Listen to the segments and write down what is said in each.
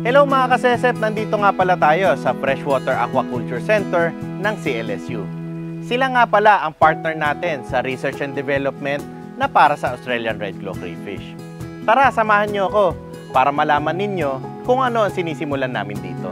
Hello mga kasesep, nandito nga pala tayo sa Freshwater Aquaculture Center ng CLSU. Sila nga pala ang partner natin sa research and development na para sa Australian Red Claw Crayfish. Tara, samahan niyo ako para malaman ninyo kung ano ang sinisimulan namin dito.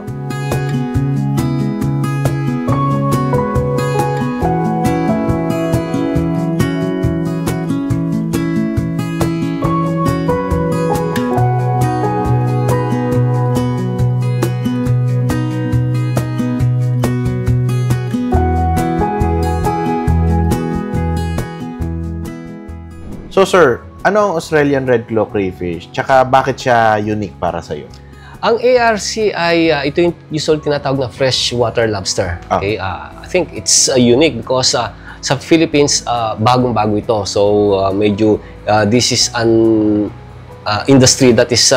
So sir, ano ang Australian Red Claw Crayfish? Tsaka bakit siya unique para sa'yo? Ang ARC ay ito yung usually tinatawag na freshwater lobster. Okay? I think it's unique because sa Philippines, bagong-bago ito. So medyo this is an industry that is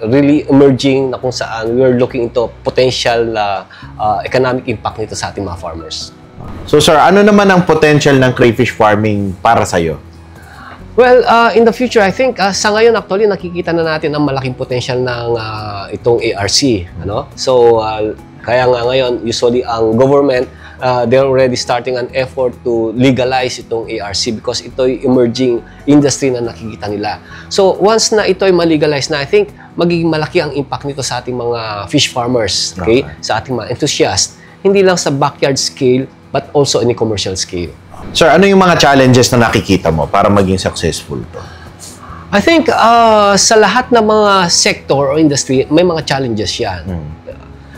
really emerging na kung saan we're looking into potential economic impact nito sa ating mga farmers. So sir, ano naman ang potential ng crayfish farming para sa'yo? Well, in the future, I think sa ngayon actually nakikita na natin ang malaking potential ng itong ARC, ano? So kaya nga ngayon usually ang government they're already starting an effort to legalize itong ARC because ito ay emerging industry na nakikita nila. So once na ito ay ma-legalize na, I think magiging malaki ang impact nito sa ating mga fish farmers, okay? Sa ating mga enthusiasts, hindi lang sa backyard scale but also in a commercial scale. Sir, ano yung mga challenges na nakikita mo para maging successful to? I think sa lahat ng mga sector o industry, may mga challenges yan.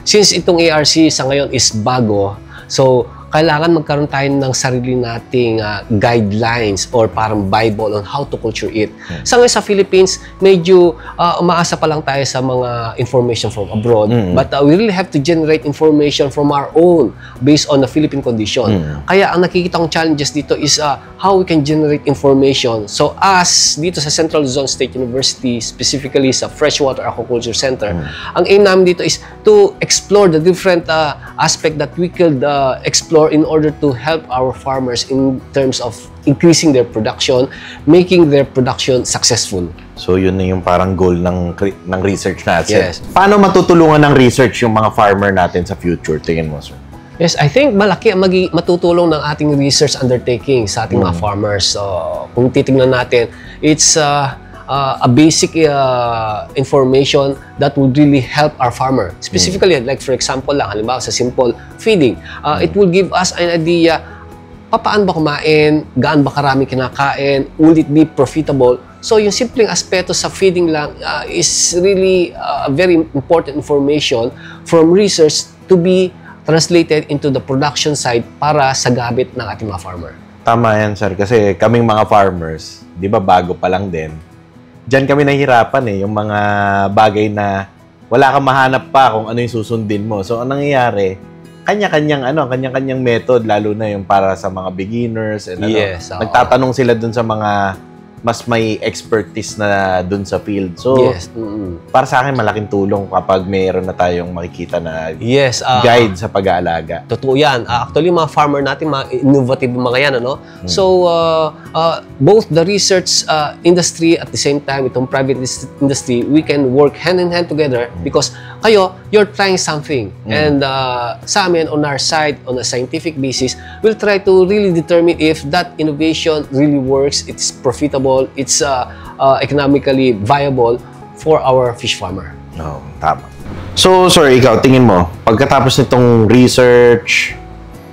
Since itong ARC sa ngayon is bago, so kailangan magkaroon tayo ng sarili nating guidelines or parang Bible on how to culture it. Sa ngayon sa Philippines, medyo umaasa pa lang tayo sa mga information from abroad. But we really have to generate information from our own based on the Philippine condition. Kaya ang nakikita kong challenges dito is how we can generate information. So as dito sa Central Luzon State University, specifically sa Freshwater Aquaculture Center, ang aim namin dito is to explore the different aspect that we could explore in order to help our farmers in terms of increasing their production, making their production successful. So yun na yung parang goal ng research natin. Yes. Paano matutulungan ng research yung mga farmer natin sa future? Tingin mo, sir? Yes, I think malaki ang matutulong ng ating research undertaking sa ating mga farmers. So, kung titingnan natin, it's a basic information that would really help our farmer. Specifically, like for example lang, halimbawa sa simple feeding, it will give us an idea paano ba kumain, gaano ba karami kinakain, will it be profitable. So yung simpleng aspeto sa feeding lang is really very important information from research to be translated into the production side para sa gamit ng ating mga farmer. Tama yan, sir. Kasi kaming mga farmers, di ba bago pa lang din, diyan kami nahihirapan yung mga bagay na wala kang mahanap pa kung ano yung susundin mo. So, anong nangyayari? Kanya-kanyang method, lalo na yung para sa mga beginners. And yes. Nagtatanong sila dun sa mga mas may expertise na dun sa field. So, yes. Para sa akin, malaking tulong kapag mayroon na tayong makikita na guide sa pag-aalaga. Totoo yan. Actually, mga farmer natin, mga innovative mga yan, ano? So, both the research industry at the same time, itong private industry, we can work hand-in-hand together because kayo, you're trying something. And sa amin, on our side, on a scientific basis, we'll try to really determine if that innovation really works, it's profitable, it's economically viable for our fish farmer. Tama. So, sir, ikaw, tingin mo, pagkatapos nitong research,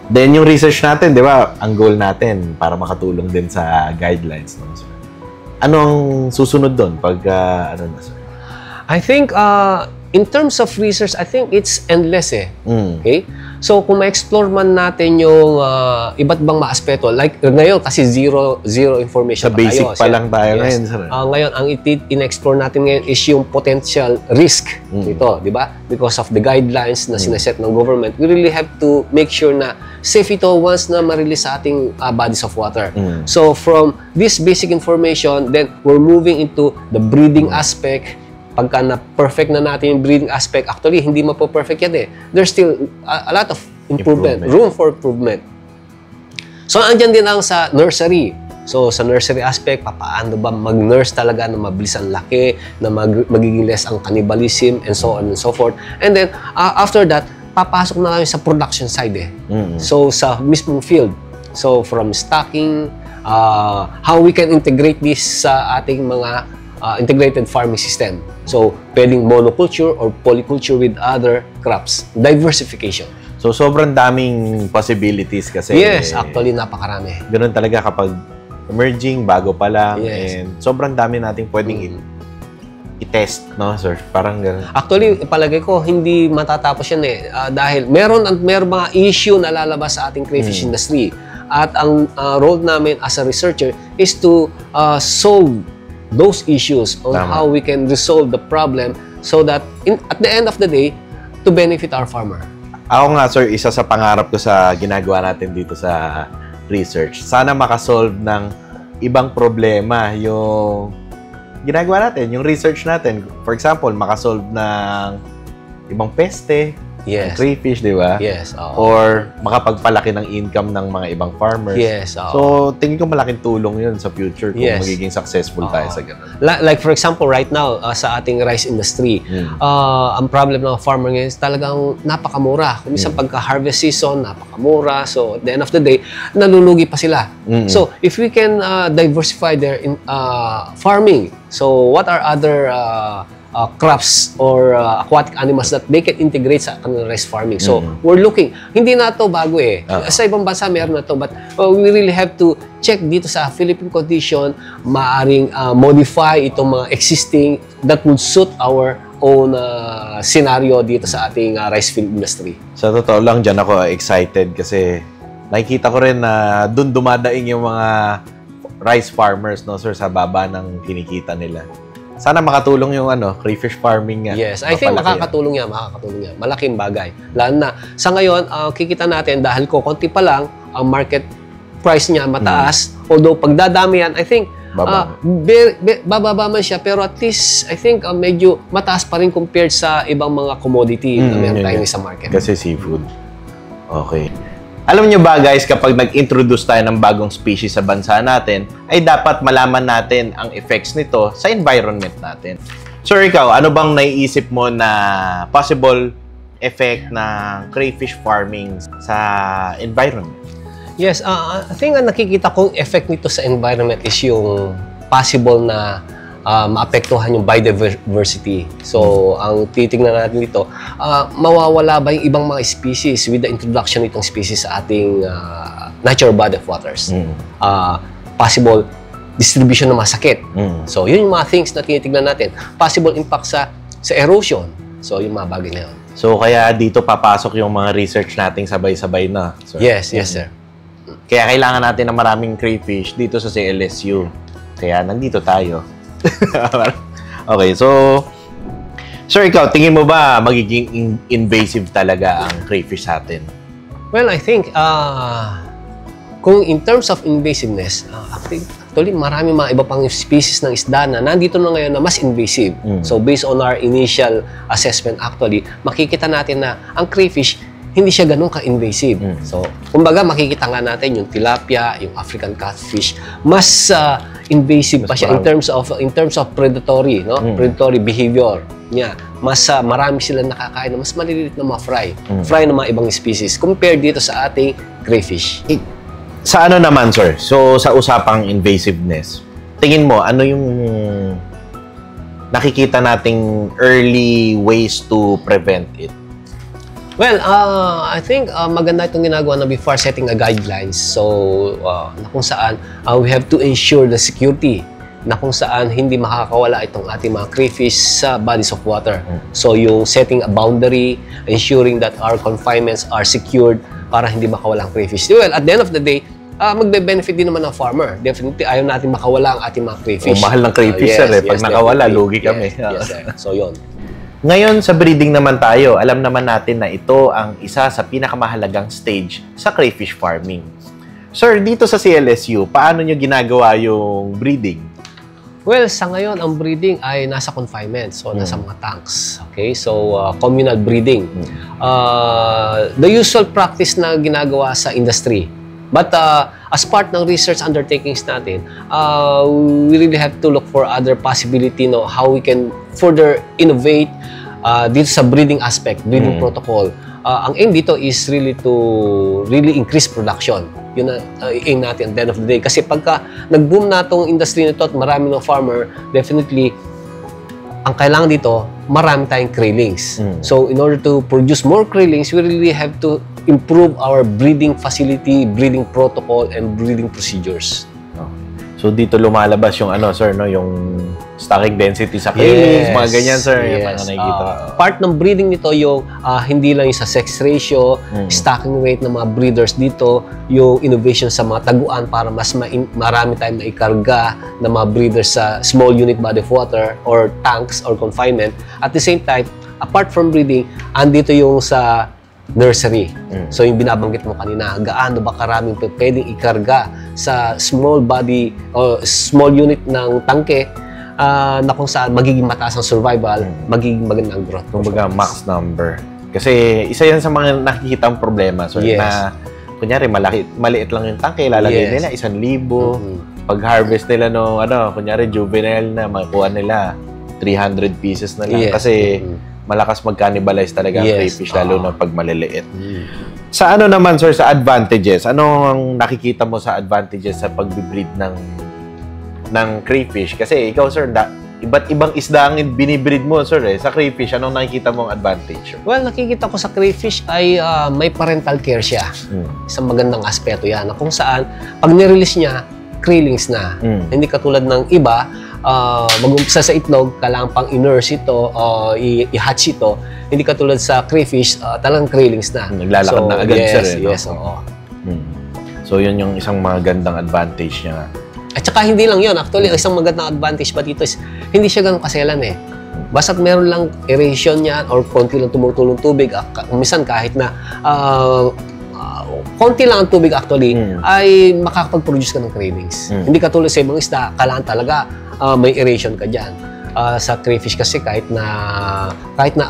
then yung research natin, di ba, ang goal natin para makatulong din sa guidelines. No? So, ano ang susunod doon pag, sir? I think, in terms of research, I think it's endless Okay? So, kung ma-explore man natin yung iba't bang maaspeto, like ngayon kasi zero information sa basic tayo. Pa lang tayo ngayon, sir. Ngayon, ang in-explore natin ngayon is yung potential risk nito, di ba? Because of the guidelines na sinaset ng government, we really have to make sure na safe ito once na ma-release sa ating bodies of water. So, from this basic information, then we're moving into the breeding aspect. Pagka na-perfect na natin yung breeding aspect, actually, hindi mapo-perfect yan There's still a lot of improvement, room for improvement. So, andyan din ang sa nursery. So, sa nursery aspect, paano ba mag-nurse talaga na mabilis ang laki, na magiging less ang cannibalism, and so on and so forth. And then, after that, papasok na kami sa production side So, sa mismong field. So, from stocking, how we can integrate this sa ating mga integrated farming system. So, pwedeng monoculture or polyculture with other crops. Diversification. So, sobrang daming possibilities kasi. Yes, actually, napakarami. Ganun talaga kapag emerging, bago pa lang, Yes. and sobrang dami nating pwedeng i-test, no, sir? Parang ganun. Actually, palagay ko, hindi matatapos yan dahil meron mga issue na lalabas sa ating crayfish industry. At ang role namin as a researcher is to solve those issues on how we can resolve the problem so that at the end of the day, to benefit our farmer. Ako nga, sir, isa sa pangarap ko sa ginagawa natin dito sa research, sana makasolve ng ibang problema yung ginagawa natin, yung research natin. For example, makasolve ng ibang peste, Yes. crayfish, di ba? Yes. Or makapagpalaki ng income ng mga ibang farmers. Yes. So, tingin ko malaking tulong yun sa future kung Yes. magiging successful tayo sa ganun. Like for example, right now, sa ating rice industry, ang problem ng farmer ngayon is talagang napakamura. Kung minsan pagka-harvest season, napakamura. So, at the end of the day, nalulugi pa sila. So, if we can diversify their farming, so what are other crops or aquatic animals that they can integrate sa kanilang rice farming. So, we're looking. Hindi na ito bago Sa ibang bansa, meron na ito. But we really have to check dito sa Philippine condition, maaring modify itong mga existing that would suit our own scenario dito sa ating rice field industry. Sa totoo lang, dyan ako excited kasi nakikita ko rin na dun dumadaing yung mga rice farmers, no, sir, sa baba ng kinikita nila. Sana makatulong yung crayfish farming nga. Yes, I think makakatulong yan. Malaking bagay. Lalo na, sa ngayon, kikita natin dahil konti pa lang, ang market price niya mataas. Although, pag dadami yan, I think, bababa man siya. Pero at least, I think, medyo mataas pa rin compared sa ibang mga commodity na meron tayo sa market. Kasi seafood. Okay. Alam nyo ba guys, kapag nag-introduce tayo ng bagong species sa bansa natin, ay dapat malaman natin ang effects nito sa environment natin. Sir, ikaw, ano bang naiisip mo na possible effect ng crayfish farming sa environment? Yes, I think ang nakikita kong effect nito sa environment is yung possible na maapektuhan yung biodiversity. So, ang titingnan natin dito, mawawala ba yung ibang mga species with the introduction nitong species sa ating natural body of waters? Possible distribution ng mga sakit. So, yun yung mga things na tinitingnan natin. Possible impact sa erosion. So, yung mga bagay na yun. So, kaya dito papasok yung mga research nating sabay-sabay na. Sir. Yes, sir. Kaya kailangan natin ng maraming crayfish dito sa CLSU. Kaya nandito tayo. Okay, so sir, ikaw, tingin mo ba magiging invasive talaga ang crayfish sa atin? Well, I think kung in terms of invasiveness, actually marami mga iba pang species ng isda na nandito na ngayon na mas invasive. So based on our initial assessment, actually makikita natin na ang crayfish hindi siya ganun ka-invasive. So, kumbaga makikita nga natin yung tilapia, yung African catfish, mas invasive pa siya in terms of predatory, no? Predatory behavior niya. Mas marami sila nakakain na mas maliliit na mga fry ng mga ibang species compared dito sa ating crayfish. Sa ano naman, sir? So, sa usapang invasiveness, tingin mo, ano yung nakikita nating early ways to prevent it? Well, I think maganda itong ginagawa na before setting a guidelines. So, na kung saan we have to ensure the security na kung saan hindi makakawala itong ating mga crayfish sa bodies of water. So, yung setting a boundary, ensuring that our confinements are secured para hindi makawala ang crayfish. Well, at the end of the day, magbe-benefit din naman ng farmer. Definitely, ayaw natin makawala ang ating mga crayfish. Mahal ng crayfish, sir. Pag nakawala, lugi kami. Yes, sir. So, yun. Ngayon, sa breeding naman tayo, alam naman natin na ito ang isa sa pinakamahalagang stage sa crayfish farming. Sir, dito sa CLSU, paano nyo ginagawa yung breeding? Well, sa ngayon, ang breeding ay nasa confinement. So, nasa mga tanks. Okay? So, communal breeding. The usual practice na ginagawa sa industry. But as part ng research undertakings natin, we really have to look for other possibility, no, how we can further innovate dito sa breeding aspect, breeding protocol. Ang aim dito is really to really increase production. Yun ang aim natin at the end of the day. Kasi pagka nag-boom na itong industry nito at marami ng farmer, definitely, ang kailangan dito, marami tayong krillings. So, in order to produce more krillings, we really have to improve our breeding facility, breeding protocol, and breeding procedures. So dito lumalabas yung ano, sir, no, yung stocking density sa krillings, mga ganyan, sir, yung mga nakikita. Part ng breeding nito yung hindi lang yung sa sex ratio, stocking rate ng mga breeders dito, yung innovation sa mga taguan para mas marami tayong maikarga ng mga breeders sa small unit body of water or tanks or confinement. At the same time, apart from breeding, andito yung sa nursery. So yung binabanggit mo kanina, gaano ba karaming pwedeng ikarga sa small body o small unit ng tangke na kung saan magiging mataas ang survival, magiging magandang growth. Kumbaga max number. Kasi isa yan sa mga nakikitang problema. So na kunyari maliit lang yung tangke, lalagay nila 1,000. Pag harvest nila no ano, kunyari juvenile na makuha nila 300 pieces na lang kasi malakas mag-cannibalize talaga ang crayfish, lalo na pag maliliit. Sa ano naman, sir, sa advantages, ano ang nakikita mo sa advantages sa pag-breed ng crayfish? Kasi ikaw, sir, iba't ibang isda ang binibreed mo, sir, sa crayfish. Anong nakikita mong advantage? Well, nakikita ko sa crayfish ay may parental care siya. Isang magandang aspeto yan, na kung saan, pag nirelease niya, krillings na. Hindi katulad ng iba, mag-umpisa sa itlog, kailangan pang i-nurse ito, i-hatch ito. Hindi katulad sa crayfish, talagang krillings na. Naglalakad na agad siya rin. Yes, oo. So, yun yung isang magandang advantage niya. At saka hindi lang yun. Actually, isang magandang advantage pa dito is hindi siya ganun kaselan eh. Basta't meron lang aeration niyan or konti lang tumutulong tubig, minsan kahit na konti lang ang tubig actually, ay makakapag-produce ka ng cravings. Hindi katulad sa ibang isda, kailangan talaga may aeration ka dyan. Sa crayfish kasi kahit na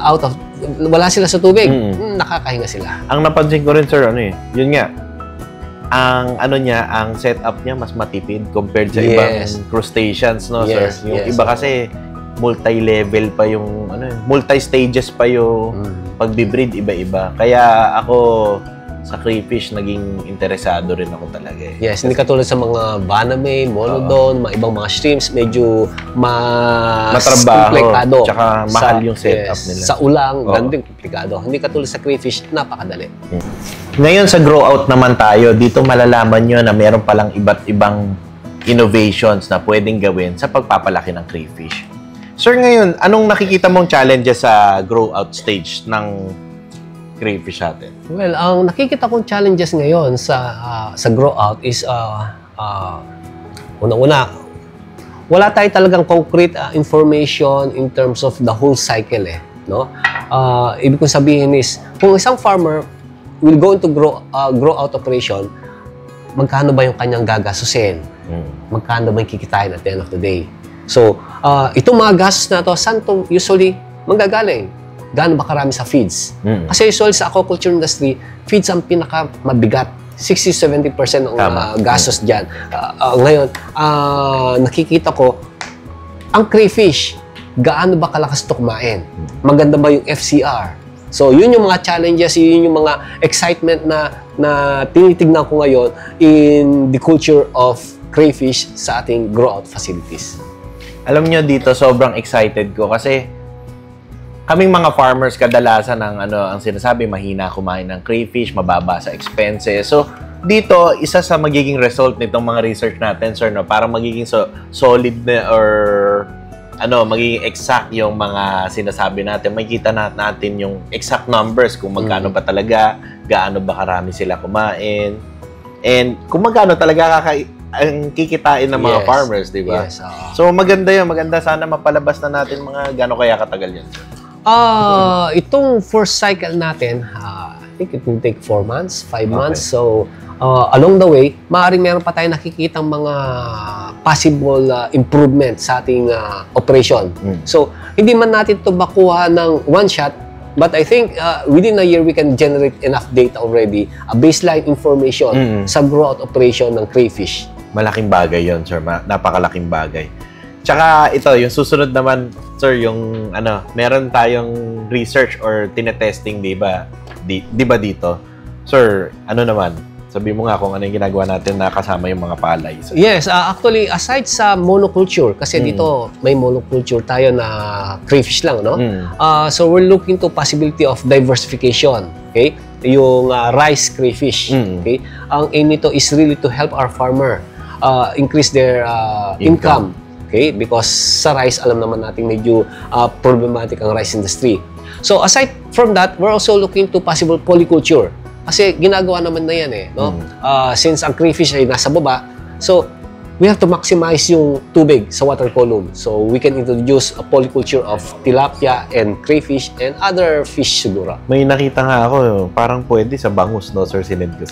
out of, wala sila sa tubig, nakakahinga sila. Ang napansin ko rin, sir, ano eh, yun nga, ang setup niya mas matipid compared sa ibang crustaceans, no, sir? Yung iba kasi, multi-level pa yung, multi-stages pa yung pag-breed, iba-iba. Kaya ako, sa crayfish, naging interesado rin ako talaga eh. Yes, hindi katulad sa mga Baname, Monodon, mga ibang mga streams, medyo matrabaho, tsaka mahal yung setup nila. Sa ulang, gandang komplikado. Hindi katulad sa crayfish, napakadali. Ngayon sa grow out naman tayo, dito malalaman nyo na meron palang iba't ibang innovations na pwedeng gawin sa pagpapalaki ng crayfish. Sir, ngayon, anong nakikita mong challenges sa grow out stage ng crayfish natin? Well, ang nakikita kong challenges ngayon sa grow out is unang-una, wala tayo talagang concrete information in terms of the whole cycle eh, no? Ibig kong sabihin is kung isang farmer will go into grow out operation, magkano ba yung kanyang gagastusin? Magkano ba yung kikitain at the end of the day? So, itong mga gastos na to, saan to usually manggagaling? Gaano ba karami sa feeds? Kasi usually sa aquaculture industry, feeds ang pinaka-mabigat. 60-70% ng gastos dyan. Ngayon, nakikita ko, ang crayfish, gaano ba kalakas ito kumain? Maganda ba yung FCR? So, yun yung mga challenges, yun yung mga excitement na tinitignan ko ngayon in the culture of crayfish sa ating grow-out facilities. Alam nyo dito, sobrang excited ko kasi kaming mga farmers kadalasan ang sinasabi, mahina kumain ng crayfish, mababa sa expenses. So, dito, isa sa magiging result nitong mga research natin, sir, no, para magiging solid na or magiging exact yung mga sinasabi natin. Makikita natin yung exact numbers kung magkano ba talaga, gaano ba karami sila kumain, and kung magkano talaga ang kikitain ng mga farmers, di ba? Yes, so, maganda yun. Maganda sana mapalabas na natin mga gaano kaya katagal yan, sir. Itong first cycle natin, I think it will take 4 months, 5 months. So, along the way, maaaring meron pa tayo nakikitang mga possible improvement sa ating operation. So, hindi man natin ito makuha ng one shot But I think within a year, we can generate enough data already, a baseline information sa growth operation ng crayfish. Malaking bagay yon, sir. Napakalaking bagay. Tsaka ito, yung susunod naman, sir, yung meron tayong research or tinetesting, di ba? Di ba dito? Sir, ano naman? Sabi mo nga kung ano yung ginagawa natin na kasama yung mga palay. So, yes, actually, aside sa monoculture, kasi dito may monoculture tayo na crayfish lang, no? So we're looking to possibility of diversification, okay? Yung rice crayfish, okay? Ang aim nito is really to help our farmer increase their income, okay? Because sa rice, alam naman natin medyo problematic ang rice industry. So aside from that, we're also looking to possible polyculture. Kasi ginagawa naman na yan no? Since ang crayfish ay nasa baba, so we have to maximize yung tubig sa water column. So we can introduce a polyculture of tilapia and crayfish and other fish siguro. May nakita nga ako, parang pwede sa bangus, no, sir, sinend ko.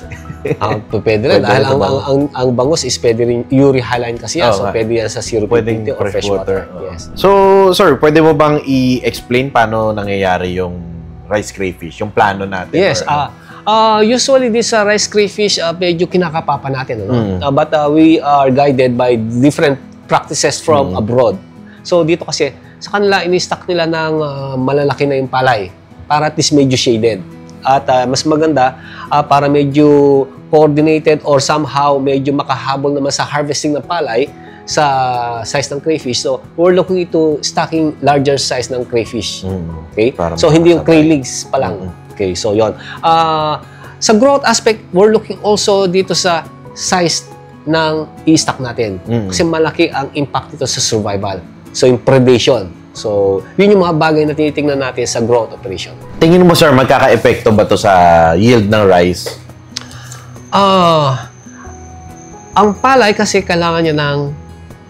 Pwede rin. Dahil ang bangus is pwede rin urea-haline kasi yan. So pwede yan sa syrup or fresh water. Yes. So, sir, pwede mo bang i-explain paano nangyayari yung rice crayfish, yung plano natin? Yes. Usually, this rice crayfish, medyo kinakapapa natin. But we are guided by different practices from abroad. So, dito kasi, sa kanila, ini-stock nila ng malalaki na yung palay para at least medyo shaded. At mas maganda, para medyo coordinated or somehow medyo makahabol naman sa harvesting ng palay sa size ng crayfish. So, we're looking into stocking larger size ng crayfish. Okay? So, hindi yung craylegs pa lang. Okay, so yon. Sa growth aspect, we're looking also dito sa size ng i-stock natin. Kasi malaki ang impact dito sa survival. So, yung predation. So, yun yung mga bagay na tinitingnan natin sa growth operation. Tingin mo, sir, magkaka-epekto ba to sa yield ng rice? Ang palay kasi kailangan niya ng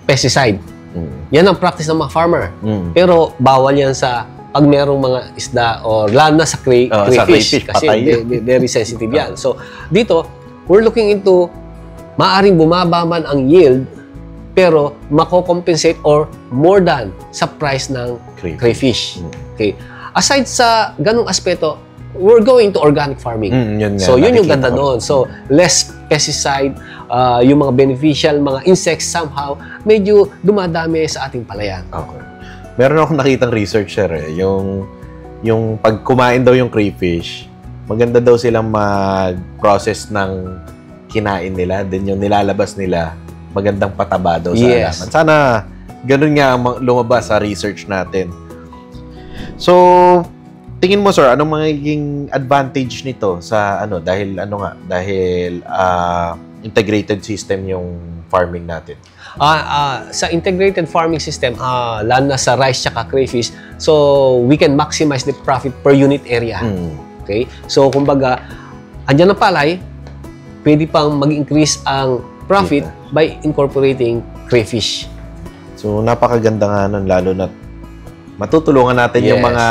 pesticide. Yan ang practice ng mga farmer. Pero bawal yan sa pag merong mga isda or lalo na sa crayfish kasi very sensitive yan. So, dito, we're looking into maaring bumaba man ang yield pero mako-compensate or more than sa price ng crayfish. Okay. Aside sa ganung aspeto, we're going to organic farming. So, yun yung ganda doon. So, less pesticide, yung mga beneficial, mga insects somehow, medyo dumadami sa ating palayan. Okay. Meron akong nakitang research, sir, yung pag kumain daw yung crayfish, maganda daw silang mag-process ng kinain nila, then yung nilalabas nila, magandang pataba daw sa halaman. Sana ganun nga lumabas sa research natin. So, tingin mo, sir, anong magiging advantage nito sa dahil integrated system yung farming natin? Sa integrated farming system, lalo na sa rice tsaka crayfish, so we can maximize the profit per unit area. Okay? So, kumbaga, andyan ang palay, pwede pang mag-increase ang profit by incorporating crayfish. So, napakaganda nga nun, lalo na matutulungan natin yung mga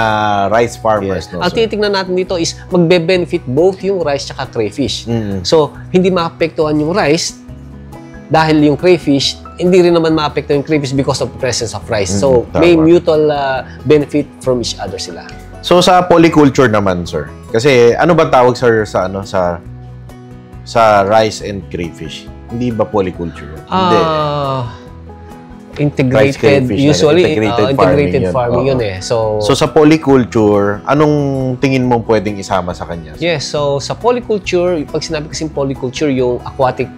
rice farmers. No, ang titingnan natin dito is magbe-benefit both yung rice tsaka crayfish. So, hindi maapektuhan yung rice dahil yung crayfish, hindi rin naman maapektuhan yung crayfish because of the presence of rice. So, may mutual benefit from each other sila. So, sa polyculture naman, sir, kasi ano ba tawag, sir, sa rice and crayfish? Hindi ba polyculture? Hindi. Integrated, usually integrated farming yun eh. So sa polyculture, anong tingin mo pwedeng isama sa kanya? Yes, so sa polyculture, pag sinabi kasing polyculture, yung aquatic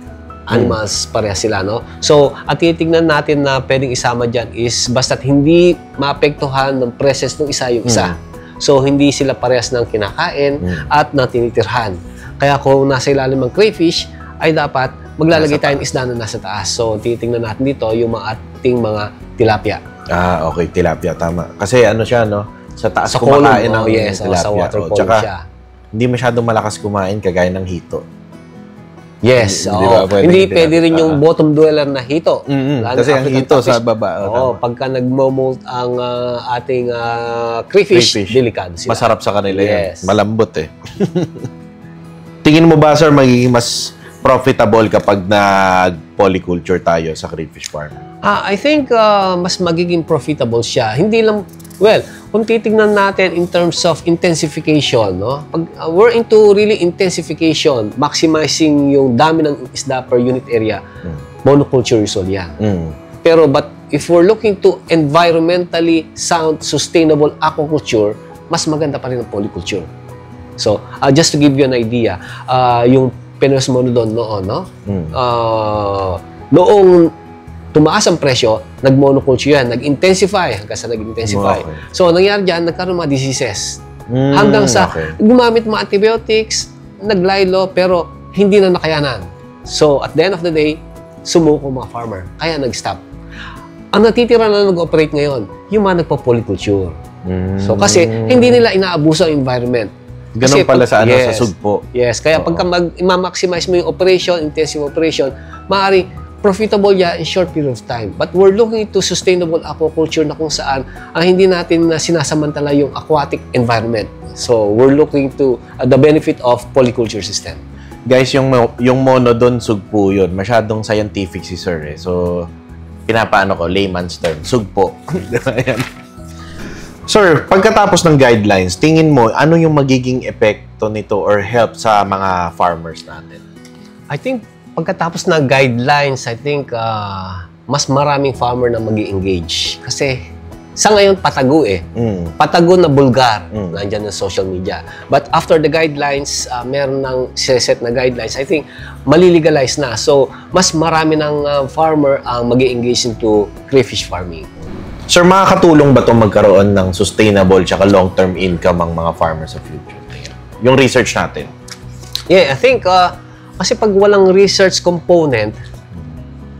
animals pareha sila, no? So, ang tinitingnan natin na pwedeng isama dyan is basta't hindi maapektuhan ng presence ng isa yung isa. So, hindi sila parehas ng kinakain at ng tinitirhan. Kaya kung nasa ilalim ng crayfish, ay dapat maglalagay tayo ng isda na nasa taas. So, titingnan natin dito yung mga ating mga tilapia. Okay, tilapia, tama. Kasi siya, no? Sa taas sa kumakain ng tilapia. Sa water column siya. Hindi masyadong malakas kumain kagaya ng hito. Yes, hindi pwede rin yung bottom dweller na hito. Kasi ang hito sa baba. Pagka nagmo-molt ang ating crayfish, delikado sila. Masarap sa kanila yan. Malambot eh. Tingin mo ba, sir, magiging mas profitable kapag nag-polyculture tayo sa crayfish farm? I think mas magiging profitable siya. Hindi lang Well, kung titignan natin in terms of intensification, no? Pag we're into really intensification, maximizing yung dami ng isda per unit area, monoculture usually yan. Pero but if we're looking to environmentally sound, sustainable aquaculture, mas maganda pa rin ang polyculture. So, just to give you an idea, yung Pinos Monodon noon, no? Noong tumaas ang presyo, nag-monoculture yan, nag-intensify, hanggang sa nag-intensify. Okay. So, nangyari dyan, nagkaroon mga diseases. Hanggang sa gumamit mga antibiotics, naglaylo, pero hindi na nakayanan. So, at the end of the day, sumuko mga farmer. Kaya nag-stop. Ang natitira na nag-operate ngayon, yung mga nagpa-polyculture. So, kasi hindi nila inaabuso ang environment. Ganun pala sa sa sugpo. Yes, kaya pagka i-maximize mo yung operation, intensive operation, maaari profitable in short period of time. But we're looking into sustainable aquaculture na kung saan hindi natin sinasamantala yung aquatic environment. So, we're looking to the benefit of polyculture system. Guys, yung monodon sugpo yun. Masyadong scientific si Sir eh. So, pinapaano ko, layman's term, sugpo. Ayan. Sir, pagkatapos ng guidelines, tingin mo, ano yung magiging epekto nito or help sa mga farmers natin? I think, pagkatapos ng guidelines, I think mas maraming farmer na mag-i-engage. Kasi sa ngayon, patago eh. Patago na bulgar. Nandiyan ng social media. But after the guidelines, meron ng set na guidelines, I think malilegalize na. So, mas marami ng farmer ang mag-i-engage into crayfish farming. Sir, makakatulong ba itong magkaroon ng sustainable tsaka long-term income ang mga farmers sa future? Yung research natin. Yeah, I think kasi pag walang research component,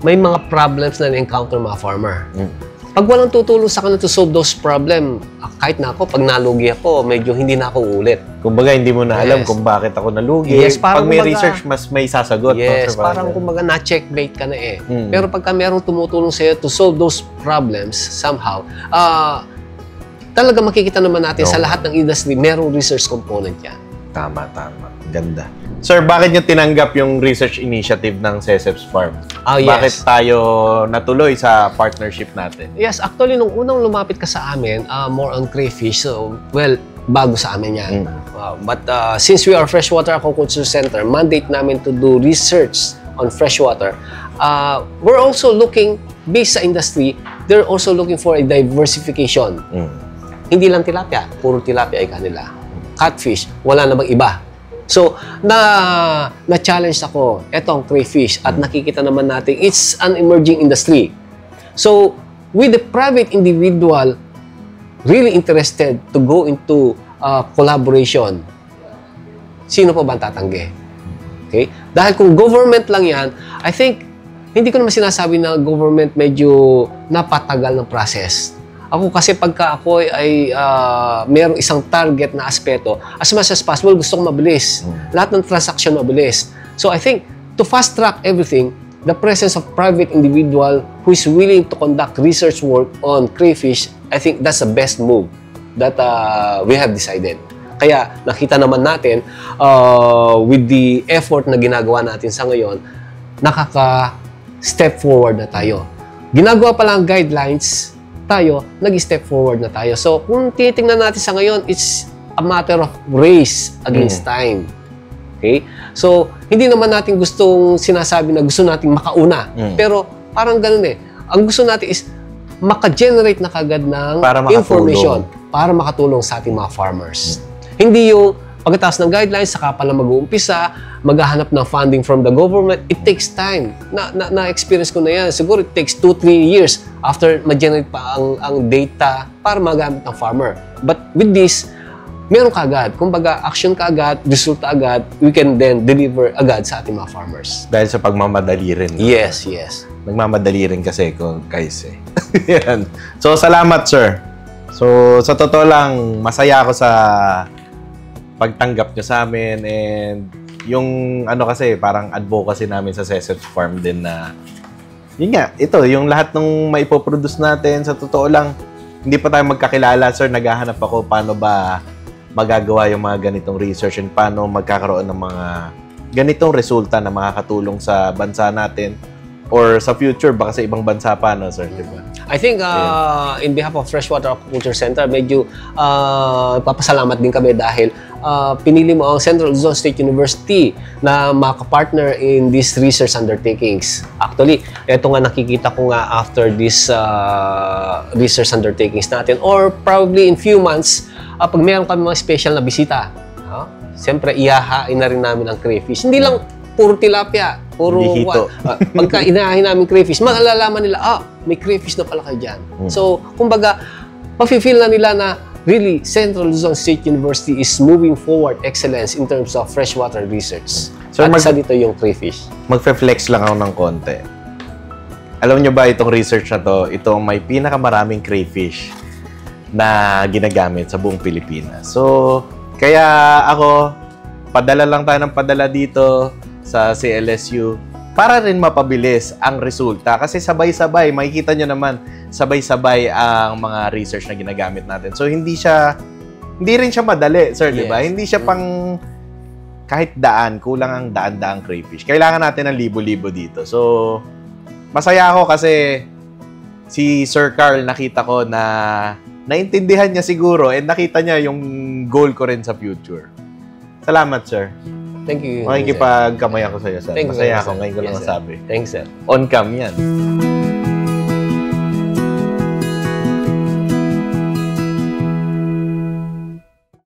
may mga problems na na-encounter mga farmer. Pag walang tutulong sa kanila to solve those problem, kahit na ako, pag nalugi ako, medyo hindi na ako ulit. Kumbaga, hindi mo na alam kung bakit ako nalugi. Yes, pag may research, mas may sasagot. Yes, parang kumbaga na-checkmate ka na eh. Pero pagka merong tumutulong sa'yo to solve those problems somehow, talaga makikita naman natin sa lahat ng industry, merong research component yan. Tama. Ganda. Sir, bakit nyo tinanggap yung research initiative ng CESEPS Farm? Yes. Bakit tayo natuloy sa partnership natin? Yes, actually, nung unang lumapit ka sa amin, more on crayfish, so, well, bago sa amin yan. But since we are Freshwater Aquaculture Center, mandate namin to do research on freshwater. We're also looking, based sa industry, they're also looking for a diversification. Hindi lang tilapia, puro tilapia ay kanila. Catfish, wala na bang iba? So, na-challenge ako, etong crayfish, at nakikita naman natin, it's an emerging industry. So, with the private individual really interested to go into collaboration, sino pa ba ang tatanggi? Okay? Dahil kung government lang yan, I think, hindi ko naman sinasabi na government medyo napatagal ng process. Ako kasi pagka ako ay mayroong isang target na aspeto, as much as possible, gusto ko mabilis. Lahat ng transaction mabilis. So I think, to fast track everything, the presence of private individual who is willing to conduct research work on crayfish, I think that's the best move that we have decided. Kaya nakita naman natin, with the effort na ginagawa natin sa ngayon, nakaka-step forward na tayo. Ginagawa pa lang guidelines, tayo, nag-step forward na tayo. So, kung titingnan natin sa ngayon, it's a matter of race against time. Okay? So, hindi naman natin gustong sinasabi na gusto natin makauna. Pero, parang ganun eh. Ang gusto natin is maka-generate na kagad ng information para makatulong sa ating mga farmers. Hindi yung pagkatapos ng guidelines, saka pala mag-uumpisa, maghahanap ng funding from the government. It takes time. Na-experience ko na yan. Siguro it takes 2-3 years after ma-generate pa ang data para magamit ng farmer. But with this, meron ka agad. Kumbaga, action ka agad, resulta agad, we can then deliver agad sa ating mga farmers. Dahil sa pagmamadali rin. No? Yes. Nagmamadali rin kasi guys eh. Yan. So, salamat sir. So, sa totoo lang, masaya ako sa pagtanggap nyo sa amin, and yung ano kasi, parang advocacy namin sa CESEPS Farm din na yun nga, ito, yung lahat ng maipoproduce natin, sa totoo lang, hindi pa tayo magkakilala, sir, naghahanap ako paano ba magagawa yung mga ganitong research and paano magkakaroon ng mga ganitong resulta na makakatulong sa bansa natin or sa future, baka sa ibang bansa pa, no, sir, di ba? I think in behalf of Freshwater Aquaculture Center, medyo papasalamat din kami dahil pinili mo ang Central Luzon State University na makapartner in these research undertakings. Actually, ito nga nakikita ko nga after this research undertakings natin or probably in few months, pag meron kami mga special na bisita, siyempre ihahain na rin namin ang crayfish. Hindi lang puro tilapia, puro pagka inahin namin crayfish, malalaman nila, may crayfish na pala kayo dyan. So, kumbaga, pa-feel na nila na really, Central Luzon State University is moving forward excellence in terms of freshwater research. So, at isa dito yung crayfish. Magfe-flex lang ako ng konti. Alam nyo ba itong research na to, itong may pinakamaraming crayfish na ginagamit sa buong Pilipinas. So, kaya ako, padala lang tayo ng padala dito sa CLSU para rin mapabilis ang resulta. Kasi sabay-sabay, makikita nyo naman, sabay-sabay ang mga research na ginagamit natin. So, hindi rin siya madali, sir, di ba? Hindi siya pang kahit daan, kulang ang daan-daang crayfish. Kailangan natin ng libo-libo dito. So, masaya ako kasi si Sir Carl, nakita ko na naintindihan niya siguro and nakita niya yung goal ko rin sa future. Salamat, sir. Thank you. Makikipagkamay ako sa iyo, sir. Thank you, masaya sir. ako. Ngayon ko lang Yes, sir. nasabi. Thanks, sir. On cam yan.